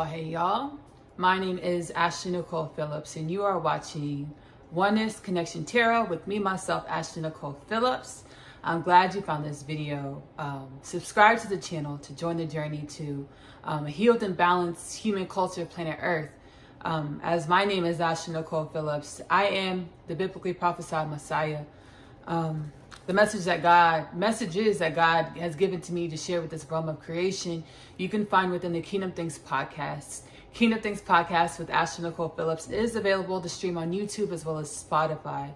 Hey y'all. My name is Nicole Phillips, and you are watching Oneness Connection Tarot with me, myself, Nicole Phillips. I'm glad you found this video. Subscribe to the channel to join the journey to a healed and balanced human culture, planet Earth. As my name is Nicole Phillips, I am the biblically prophesied Messiah. The messages that God has given to me to share with this realm of creation, you can find within the Kingdom Things podcast. Kingdom Things podcast with Nicole Phillips is available to stream on YouTube as well as Spotify.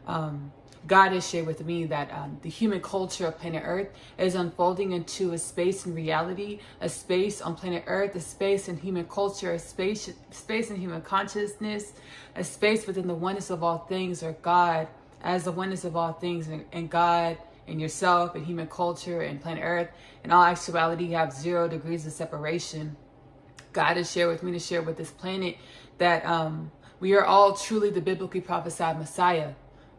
God has shared with me that the human culture of planet Earth is unfolding into a space in reality, a space on planet Earth, a space in human culture, a space in human consciousness, a space within the oneness of all things, or God as the oneness of all things, and God and yourself and human culture and planet Earth. In all actuality, you have 0 degrees of separation. God has shared with me to share with this planet that we are all truly the biblically prophesied Messiah.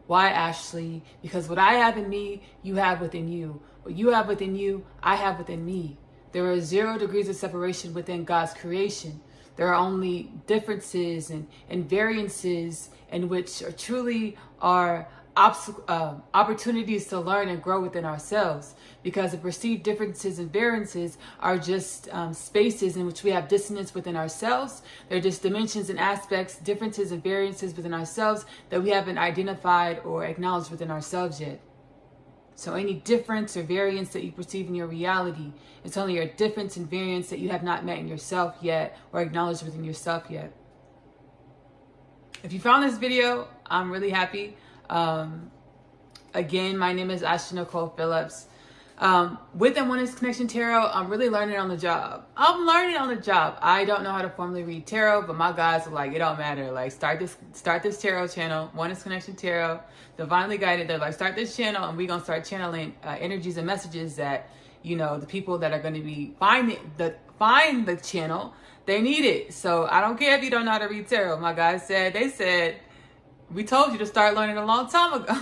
Why, Ashley? Because what I have in me, you have within you. What you have within you, I have within me. There are 0 degrees of separation within God's creation. There are only differences and variances in which are truly are opportunities to learn and grow within ourselves, because the perceived differences and variances are just spaces in which we have dissonance within ourselves. They're just dimensions and aspects, differences and variances within ourselves that we haven't identified or acknowledged within ourselves yet. So any difference or variance that you perceive in your reality, it's only a difference and variance that you have not met in yourself yet or acknowledged within yourself yet. If you found this video, I'm really happy. Again, my name is Nicole Phillips. With the Oneness Connection Tarot, I'm really learning on the job. I don't know how to formally read tarot, but my guys are like, it don't matter. Like, start this tarot channel, Oneness Connection Tarot, divinely guided. They're like, start this channel, and we're gonna start channeling energies and messages that, you know, the people that are going to be find the channel, they need it. So I don't care if you don't know how to read tarot. My guys said, we told you to start learning a long time ago.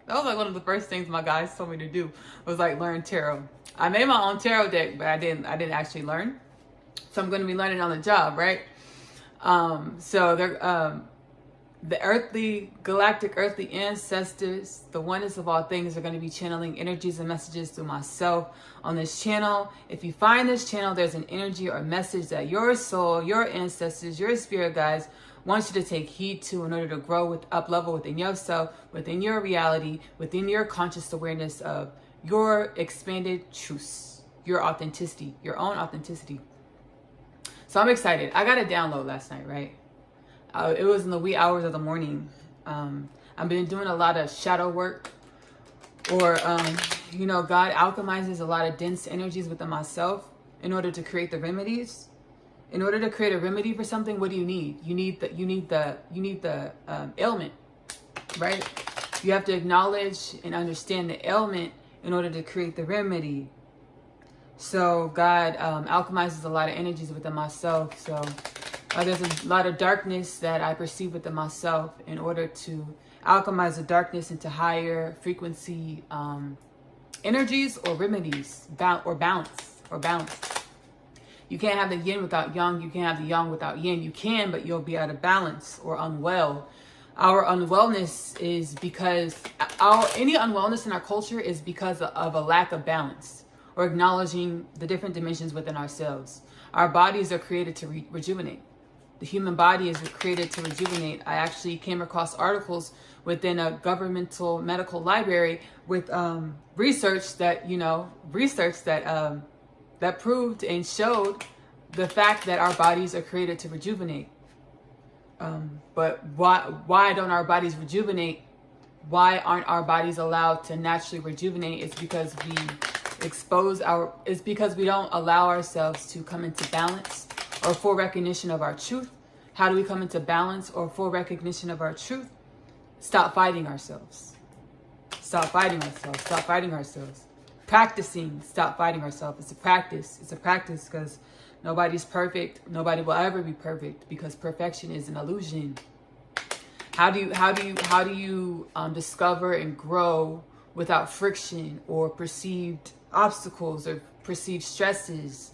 That was like one of the first things my guys told me to do, was like learn tarot. I made my own tarot deck, but I didn't actually learn. So I'm going to be learning on the job, right? So they're the galactic earthly ancestors, the oneness of all things, are going to be channeling energies and messages through myself on this channel. If you find this channel, there's an energy or message that your soul, your ancestors, your spirit guides wants you to take heed to in order to grow up level within yourself, within your reality, within your conscious awareness of your expanded truths, your authenticity, your own authenticity. So I'm excited. I got a download last night, right? It was in the wee hours of the morning. I've been doing a lot of shadow work, or, you know, God alchemizes a lot of dense energies within myself in order to create the remedies. In order to create a remedy for something, what do you need? You need the ailment, right? You have to acknowledge and understand the ailment in order to create the remedy. So God alchemizes a lot of energies within myself. So there's a lot of darkness that I perceive within myself in order to alchemize the darkness into higher frequency energies or remedies, or balance. You can't have the yin without yang. You can't have the yang without yin. You can, but you'll be out of balance or unwell. Our unwellness is because any unwellness in our culture is because of a lack of balance or acknowledging the different dimensions within ourselves. Our bodies are created to rejuvenate. The human body is created to rejuvenate. I actually came across articles within a governmental medical library with research that proved and showed the fact that our bodies are created to rejuvenate. But why don't our bodies rejuvenate? Why aren't our bodies allowed to naturally rejuvenate? It's because we don't allow ourselves to come into balance or full recognition of our truth. How do we come into balance or full recognition of our truth? Stop fighting ourselves. Stop fighting ourselves. Practicing, stop fighting ourselves. It's a practice because nobody's perfect. Nobody will ever be perfect, because perfection is an illusion. How do you discover and grow without friction or perceived obstacles or perceived stresses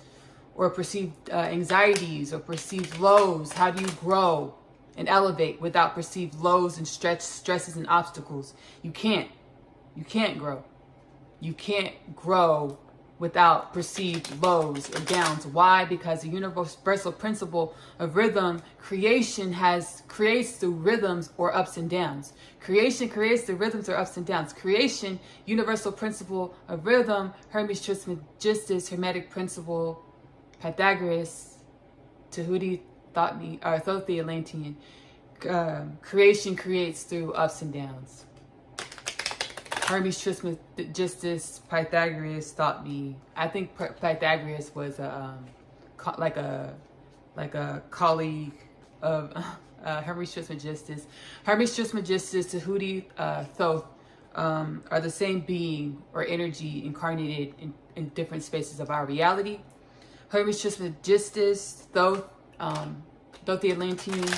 or perceived anxieties or perceived lows? How do you grow and elevate without perceived lows and stresses and obstacles? You can't. You can't grow. You can't grow without perceived lows or downs. Why? Because the universal principle of rhythm creates through rhythms or ups and downs. Creation creates through rhythms or ups and downs. Creation, universal principle of rhythm, Hermes Trismegistus, Hermetic principle, Pythagoras, Tahuti, Thothi, Atlantean. Creation creates through ups and downs. Hermes Trismegistus, Pythagoras taught me. I think Pythagoras was like a colleague of Hermes Trismegistus. Hermes Trismegistus, Tahuti, Thoth are the same being or energy incarnated in different spaces of our reality. Hermes Trismegistus, Thoth, Thothi Atlantean.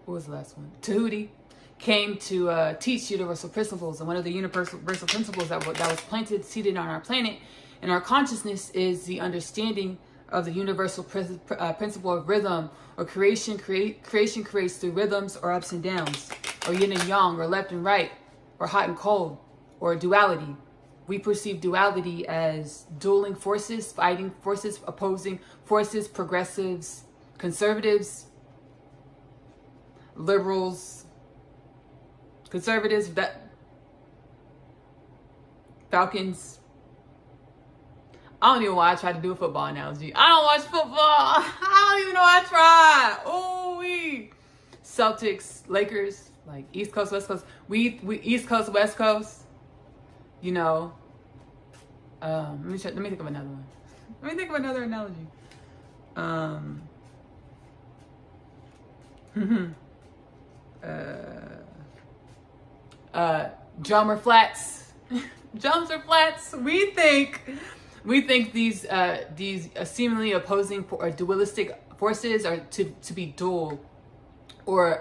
What was the last one? Tahuti. Came to teach universal principles, and one of the universal principles that was planted, seated on our planet, and our consciousness is the understanding of the universal principle of rhythm, or creation creates through rhythms or ups and downs, or yin and yang, or left and right, or hot and cold, or duality. We perceive duality as dueling forces, fighting forces, opposing forces, progressives, conservatives, liberals, conservatives, Falcons. I don't even know why I tried to do a football analogy. I don't watch football. I don't even know why I tried. Ooh-wee. Celtics, Lakers, like East Coast, West Coast. We East Coast, West Coast. You know. Let me think of another one. Let me think of another analogy. Drum or flats. Drums or flats. We think these seemingly opposing or dualistic forces are to be dual, or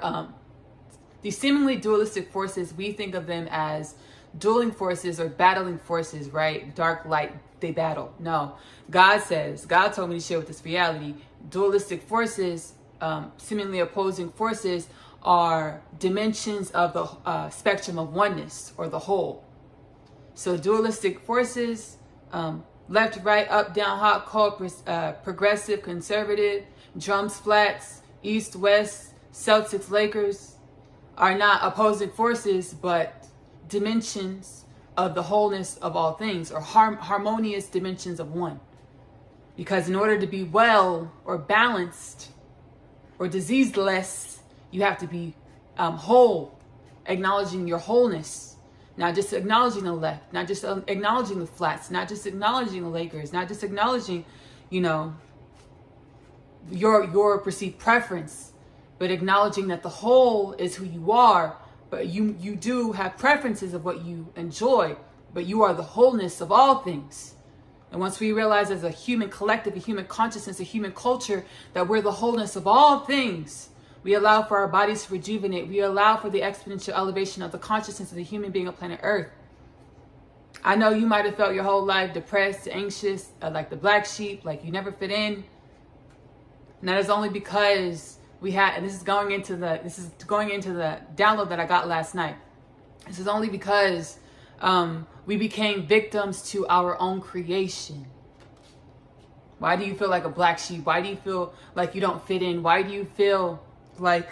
these seemingly dualistic forces, we think of them as dueling forces or battling forces, right? Dark, light, they battle. No, God told me to share with this reality. Dualistic forces, seemingly opposing forces, are dimensions of the spectrum of oneness, or the whole. So dualistic forces, left, right, up, down, hot, cold, progressive, conservative, drums, flats, east, west, Celtics, Lakers, are not opposing forces, but dimensions of the wholeness of all things, or harmonious dimensions of one. Because in order to be well or balanced or diseaseless, you have to be whole, acknowledging your wholeness, not just acknowledging the left, not just acknowledging the flats, not just acknowledging the Lakers, not just acknowledging, your perceived preference, but acknowledging that the whole is who you are. But you do have preferences of what you enjoy, but you are the wholeness of all things. And once we realize as a human collective, a human consciousness, a human culture, that we're the wholeness of all things, we allow for our bodies to rejuvenate. We allow for the exponential elevation of the consciousness of the human being on planet Earth. I know you might have felt your whole life depressed, anxious, like the black sheep, like you never fit in. And that is only because we had, and this is going into the download that I got last night. This is only because we became victims to our own creation. Why do you feel like a black sheep? Why do you feel like you don't fit in? Why do you feel like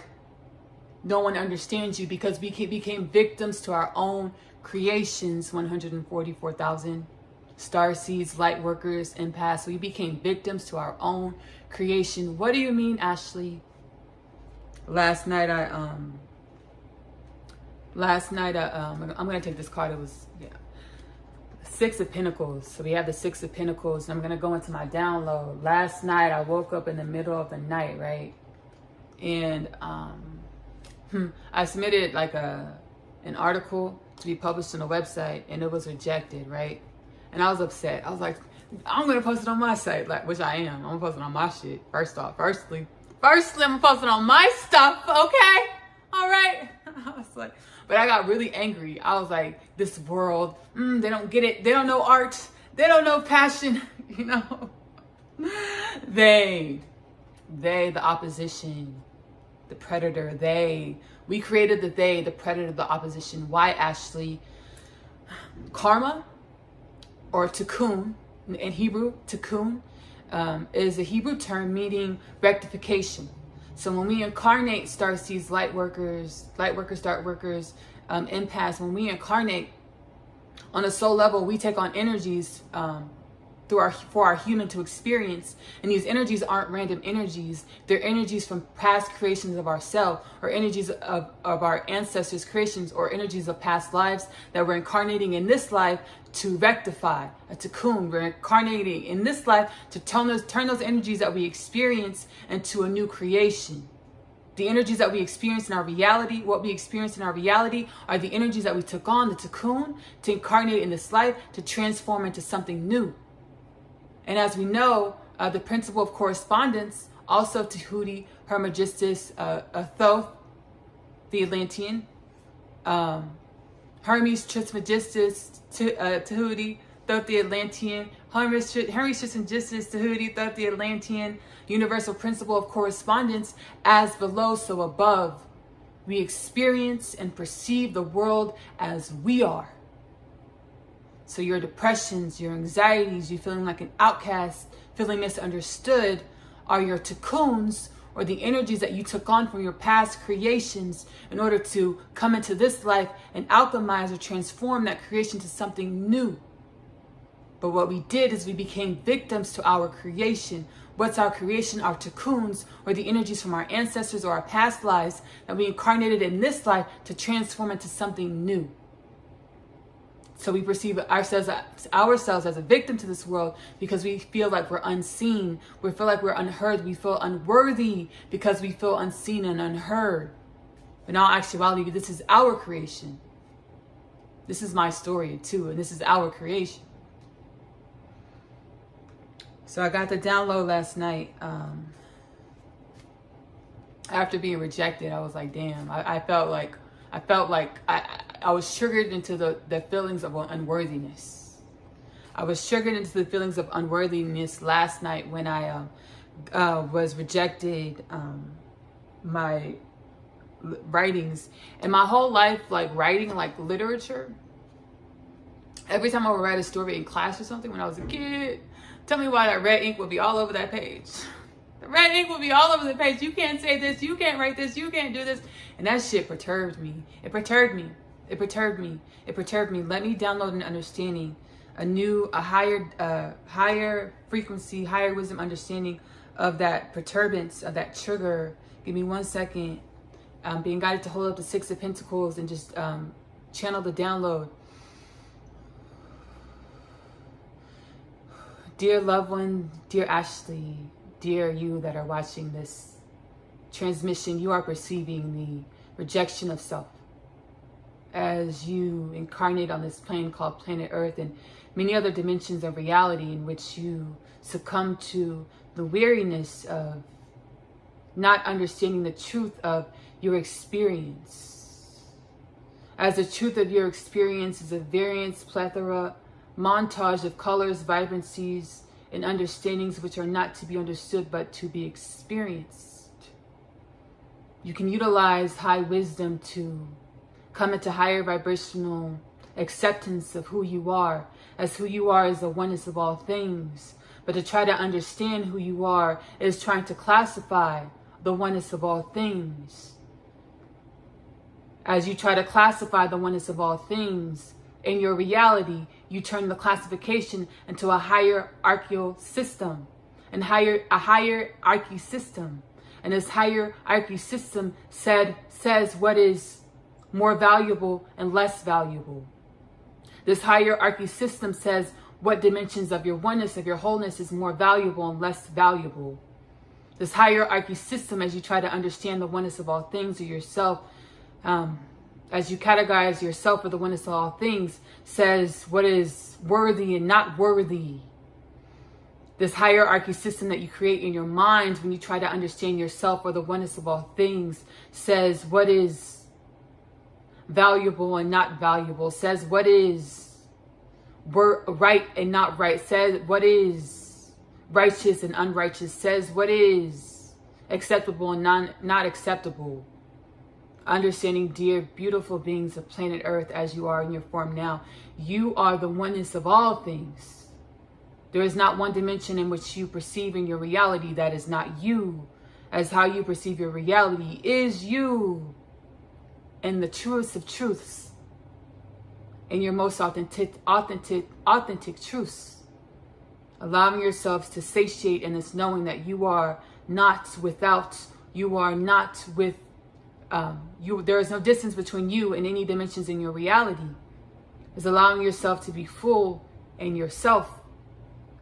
no one understands you? Because we became victims to our own creations. 144,000 star seeds, light workers, empaths. We became victims to our own creation. What do you mean, Ashley? Last night I'm gonna take this card. It was Six of Pentacles. So we have the Six of Pentacles. I'm gonna go into my download. Last night I woke up in the middle of the night, right? And I submitted like an article to be published on a website, and it was rejected, right? And I was upset. I was like, I'm gonna post it on my site, like, which I am. I'm gonna post it on my shit. Firstly, I'm gonna post it on my stuff, okay? All right. I was like, but I got really angry. I was like, this world, they don't get it. They don't know art. They don't know passion, you know. They, the opposition, the predator, we created the predator, the opposition. Why, Ashley? Karma, or tikkun, in Hebrew, tikkun, is a Hebrew term meaning rectification. So when we incarnate starseeds, light workers, dark workers, empaths, when we incarnate on a soul level, we take on energies for our human to experience. And these energies aren't random energies. They're energies from past creations of ourselves, or energies of our ancestors' creations, or energies of past lives that we're incarnating in this life to rectify, a tikkun. We're incarnating in this life to turn those energies that we experience into a new creation. The energies that we experience in our reality, what we experience in our reality, are the energies that we took on, the tikkun, to incarnate in this life, to transform into something new. And as we know, the principle of correspondence, also Tahuti, Hermegistus, Thoth, the Atlantean, Hermes Trismegistus, Tahuti, Thoth the Atlantean, Hermes Trismegistus, Tahuti, Thoth the Atlantean, universal principle of correspondence, as below, so above. We experience and perceive the world as we are. So your depressions, your anxieties, you feeling like an outcast, feeling misunderstood, are your tikkuns, or the energies that you took on from your past creations in order to come into this life and alchemize or transform that creation to something new. But what we did is we became victims to our creation. What's our creation? Our tikkuns, or the energies from our ancestors or our past lives that we incarnated in this life to transform into something new. So we perceive ourselves as a victim to this world because we feel like we're unseen. We feel like we're unheard. We feel unworthy because we feel unseen and unheard. But in all actuality, this is our creation. This is my story too, and this is our creation. So I got the download last night. After being rejected, I was like, damn, I felt like I was triggered into the feelings of unworthiness. I was triggered into the feelings of unworthiness last night when I was rejected my writings. And my whole life, like writing like literature, every time I would write a story in class or something when I was a kid, tell me why that red ink would be all over that page. The red ink will be all over the page. You can't say this. You can't write this. You can't do this. And that shit perturbed me. It perturbed me. It perturbed me. It perturbed me. Let me download an understanding, a higher frequency, higher wisdom understanding of that perturbance, of that trigger. Give me 1 second. Being guided to hold up the Six of Pentacles and just channel the download. Dear loved one, dear Ashley, dear you that are watching this transmission, you are perceiving the rejection of self as you incarnate on this plane called planet Earth and many other dimensions of reality in which you succumb to the weariness of not understanding the truth of your experience. As the truth of your experience is a variance, plethora, montage of colors, vibrancies, and understandings which are not to be understood but to be experienced. You can utilize high wisdom to come into higher vibrational acceptance of who you are, as who you are is the oneness of all things. But to try to understand who you are is trying to classify the oneness of all things. As you try to classify the oneness of all things, in your reality, you turn the classification into a hierarchical system, a hierarchy system. And this hierarchy system says what is more valuable and less valuable. This hierarchy system says what dimensions of your oneness, of your wholeness is more valuable and less valuable. This hierarchy system, as you try to understand the oneness of all things or yourself, as you categorize yourself for the oneness of all things, says what is worthy and not worthy. This hierarchy system that you create in your mind when you try to understand yourself or the oneness of all things says what is valuable and not valuable, says what is right and not right, says what is righteous and unrighteous, says what is acceptable and not acceptable. Understanding, dear, beautiful beings of planet Earth, as you are in your form now, you are the oneness of all things. There is not one dimension in which you perceive in your reality that is not you, as how you perceive your reality is you. And the truest of truths, and your most authentic truths. Allowing yourselves to satiate in this knowing that you are not without, you are not with, there is no distance between you and any dimensions in your reality. Is allowing yourself to be full in yourself.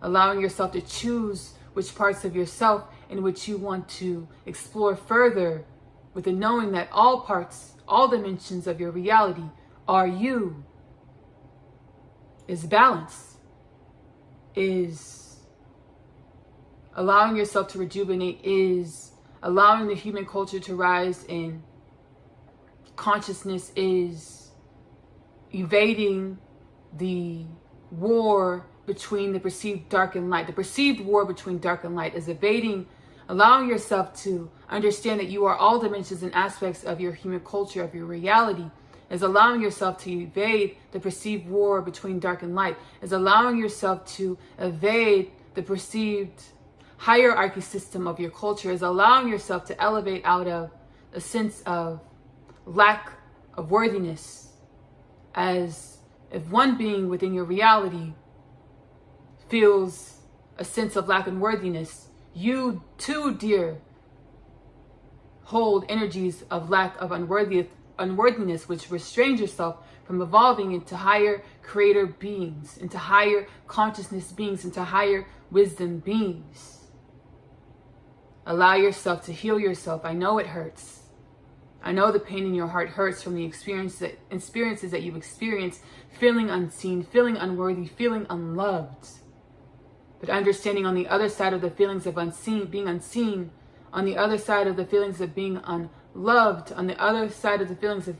Allowing yourself to choose which parts of yourself in which you want to explore further, with the knowing that all parts, all dimensions of your reality are you. Is balance. Is allowing yourself to rejuvenate. Is allowing the human culture to rise in consciousness. Is evading the war between the perceived dark and light. The perceived war between dark and light is evading, allowing yourself to understand that you are all dimensions and aspects of your human culture, of your reality. Is allowing yourself to evade the perceived war between dark and light. Is allowing yourself to evade the perceived hierarchy system of your culture. Is allowing yourself to elevate out of a sense of lack of worthiness. As if one being within your reality feels a sense of lack and worthiness, you too, dear, hold energies of lack of unworthiness, which restrains yourself from evolving into higher creator beings, into higher consciousness beings, into higher wisdom beings. Allow yourself to heal yourself. I know it hurts. I know the pain in your heart hurts from the experiences that you've experienced, feeling unseen, feeling unworthy, feeling unloved. But understanding on the other side of the feelings of being unseen, on the other side of the feelings of being unloved, on the other side of the feelings of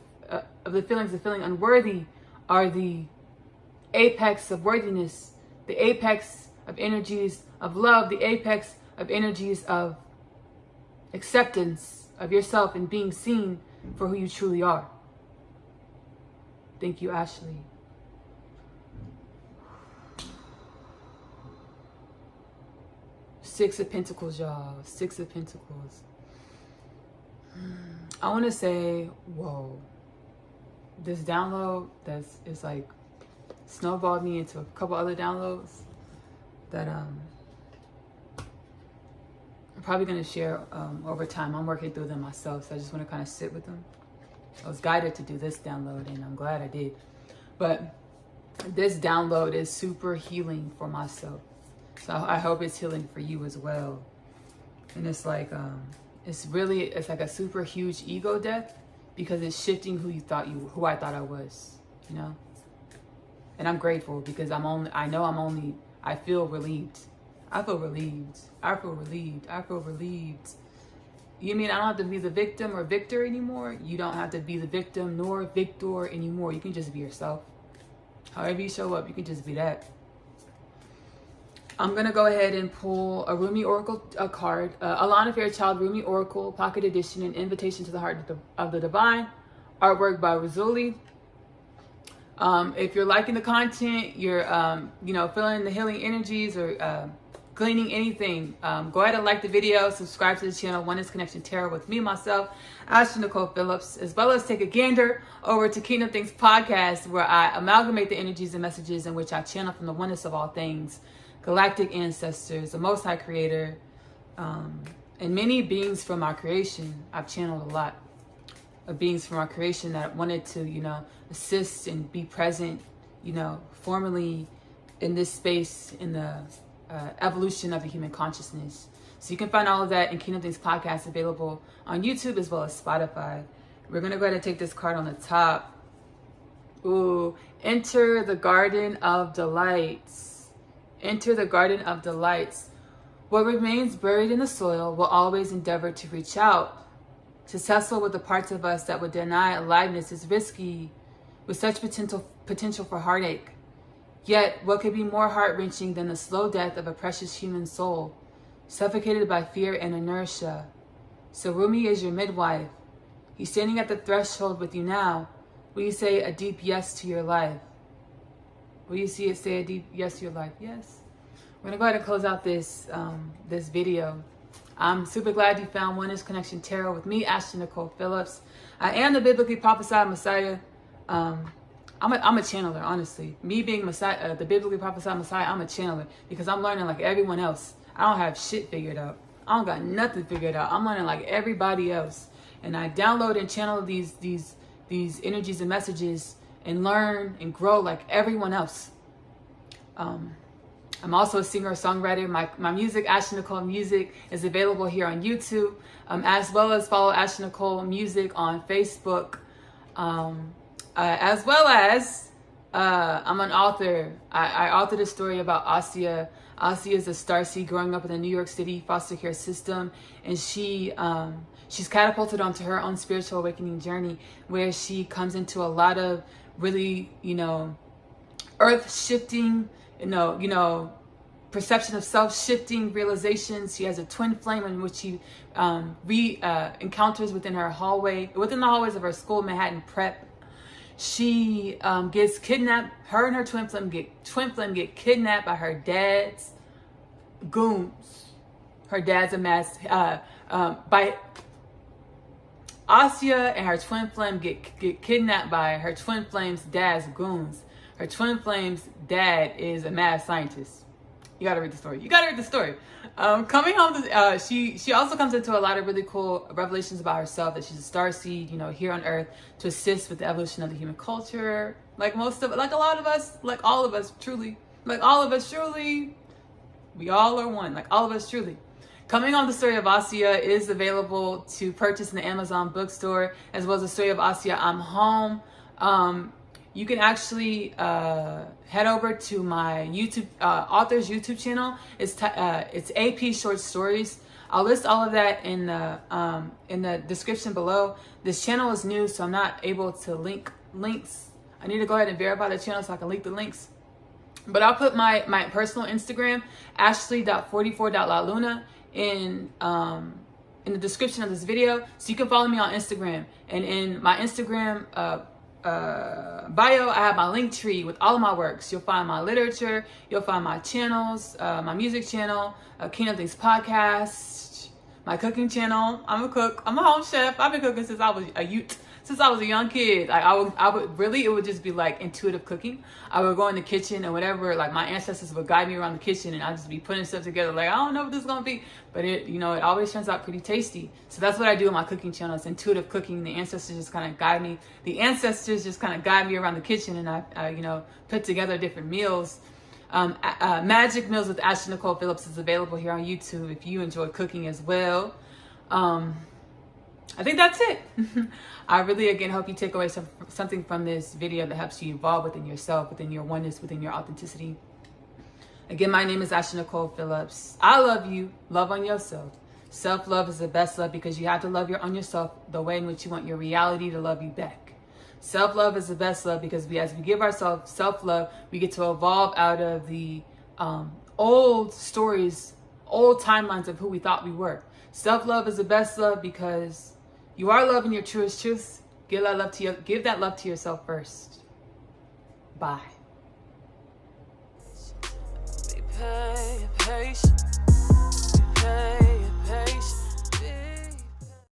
feeling unworthy, are the apex of worthiness, the apex of energies of love, the apex of energies of acceptance of yourself and being seen for who you truly are. Thank you, Ashley. Six of Pentacles, y'all. Six of Pentacles. I want to say, whoa. This download is like snowballed me into a couple other downloads that I'm probably going to share over time. I'm working through them myself, so I just want to kind of sit with them. I was guided to do this download, and I'm glad I did. But this download is super healing for myself. So I hope it's healing for you as well. And it's like, it's like a super huge ego death, because it's shifting who I thought I was, you know? And I'm grateful because I feel relieved. I feel relieved. I feel relieved. I feel relieved. You mean I don't have to be the victim or victor anymore? You don't have to be the victim nor victor anymore. You can just be yourself. However you show up, you can just be that. I'm going to go ahead and pull a Rumi Oracle card. Alana Fairchild Rumi Oracle Pocket Edition, an invitation to the heart of the divine. Artwork by Razuli. If you're liking the content, you're feeling the healing energies or gleaning anything, go ahead and like the video, subscribe to the channel, Oneness Connection Tarot, with me, myself, Nicole Phillips, as well as take a gander over to Kingdom Things Podcast, where I amalgamate the energies and messages in which I channel from the oneness of all things, galactic ancestors, the Most High Creator, and many beings from our creation. I've channeled a lot of beings from our creation that wanted to, assist and be present, formally in this space, in the evolution of the human consciousness. So you can find all of that in Kingdom Things Podcast, available on YouTube as well as Spotify. We're going to go ahead and take this card on the top. Ooh, enter the garden of delights. Enter the garden of delights. What remains buried in the soil will always endeavor to reach out. To tussle with the parts of us that would deny aliveness is risky, with such potential for heartache. Yet, what could be more heart-wrenching than the slow death of a precious human soul, suffocated by fear and inertia? So Rumi is your midwife. He's standing at the threshold with you now. Will you say a deep yes to your life? Will you say a deep yes to your life? Yes. We're gonna go ahead and close out this this video. I'm super glad you found Oneness Connection Tarot with me, Nicole Phillips. I am the biblically prophesied Messiah. I'm a channeler, honestly. Me being Messiah, the biblically prophesied Messiah, I'm a channeler because I'm learning like everyone else. I don't have shit figured out. I don't got nothing figured out. I'm learning like everybody else, and I download and channel these energies and messages and learn and grow like everyone else. I'm also a singer-songwriter. My music, Nicole Music, is available here on YouTube, as well as follow Nicole Music on Facebook, as well as I'm an author. I authored a story about Asya. Asya is a starseed growing up in the New York City foster care system, and she's catapulted onto her own spiritual awakening journey, where she comes into a lot of really, earth-shifting, perception of self-shifting realizations. She has a twin flame in which she encounters within the hallways of her school, Manhattan Prep. She gets kidnapped. Her and her twin flame get kidnapped by her dad's goons. Her dad's amassed by Asya, and her twin flame get kidnapped by her twin flame's dad's goons. Her twin flame's dad is a mad scientist. You gotta read the story. Coming home, she also comes into a lot of really cool revelations about herself, that she's a starseed, here on Earth to assist with the evolution of the human culture. Like all of us, truly, we all are one. Like all of us, truly. Coming on, the story of Asya is available to purchase in the Amazon bookstore, as well as the story of Asya, I'm Home. You can actually head over to my YouTube author's YouTube channel. It's AP Short Stories. I'll list all of that in the description below. This channel is new, so I'm not able to link links. I need to go ahead and verify the channel so I can link the links. But I'll put my personal Instagram, ashley.44.laluna, in the description of this video, so you can follow me on Instagram. And in my Instagram bio, I have my link tree with all of my works. You'll find my literature, you'll find my channels, my music channel, Kingdom Things podcast, my cooking channel. I'm a cook. I'm a home chef. I've been cooking since I was a youth. Since I was a young kid. Like it would just be like intuitive cooking. I would go in the kitchen and whatever, like my ancestors would guide me around the kitchen, and I'd just be putting stuff together. Like, I don't know what this is gonna be, but it always turns out pretty tasty. So that's what I do on my cooking channel. It's intuitive cooking. The ancestors just kind of guide me. Around the kitchen, and I put together different meals. Magic Meals with Nicole Phillips is available here on YouTube if you enjoy cooking as well. I think that's it. I really, again, hope you take away something from this video that helps you evolve within yourself, within your oneness, within your authenticity. Again, my name is Nicole Phillips. I love you. Love on yourself. Self-love is the best love, because you have to love on yourself the way in which you want your reality to love you back. Self-love is the best love, because as we give ourselves self-love, we get to evolve out of the old stories, old timelines of who we thought we were. Self-love is the best love, because you are loving your truest truths. Give that love to yourself first. Bye.